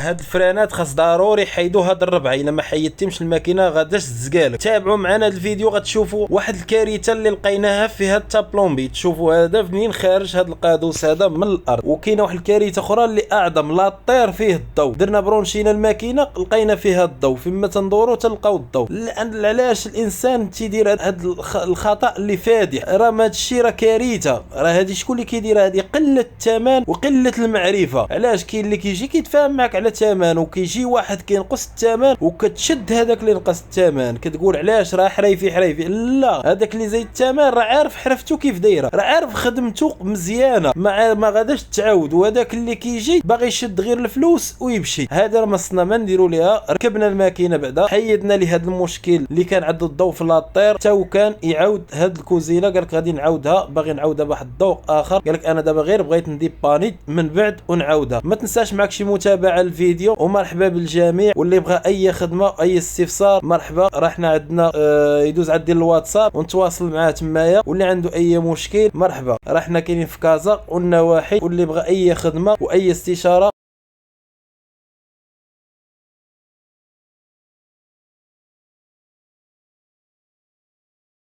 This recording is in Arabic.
هاد الفرانات خاص ضروري حيدو هاد الربعه، الا ما حيدتيمش الماكينه غاداش تزقالك. تابعوا معنا هاد الفيديو غتشوفوا واحد الكارثه اللي لقيناها في هاد التابلومبي. تشوفوا هذا منين خارج هاد القادوس هذا من الارض. وكاينه واحد الكارثه اخرى اللي اعظم، لا طير فيه الضوء. درنا برونشينا الماكينه لقينا فيها الضوء، فيما تندوروا تلقاو الضوء. علاش الانسان تيدير هاد الخطا اللي فادح؟ راه هاد الشيء راه كارثه. راه هادي شكون اللي كيدير؟ هادي قله الثمن وقله المعرفه. علاش كاين اللي كيجي كيتفاهم معك على ثمن، وكيجي واحد كينقص الثمن وكتشد هذاك اللي نقص الثمن، كتقول علاش راه حريفي. لا، هذاك اللي زايد الثمن راه عارف حرفته كيف دايره، راه عارف خدمته مزيانه، ما غاداش تعاود. وهذاك اللي كيجي باغي يشد غير الفلوس ويمشي. هذا ما صنا ما نديروا ليها. ركبنا الماكينه بعدا، حيدنا ليه هذا المشكل اللي كان عنده الضوء في لاطير، حتى وكان يعاود هاد الكوزينه. قالك غادي نعاودها، باغي نعاودها بواحد الذوق اخر. قالك انا دابا غير بغيت ندي بانيت من بعد ونعاودها. ما تنساش معك شي متابعه الفيديو، ومرحبا بالجميع. واللي بغى اي خدمه اي استفسار مرحبا، راه حنا عندنا يدوز عندي الواتساب ونتواصل معاه تمايا. واللي عنده اي مشكل مرحبا، راه حنا كاينين في كازا والنواحي. واللي بغى اي خدمه واي استشاره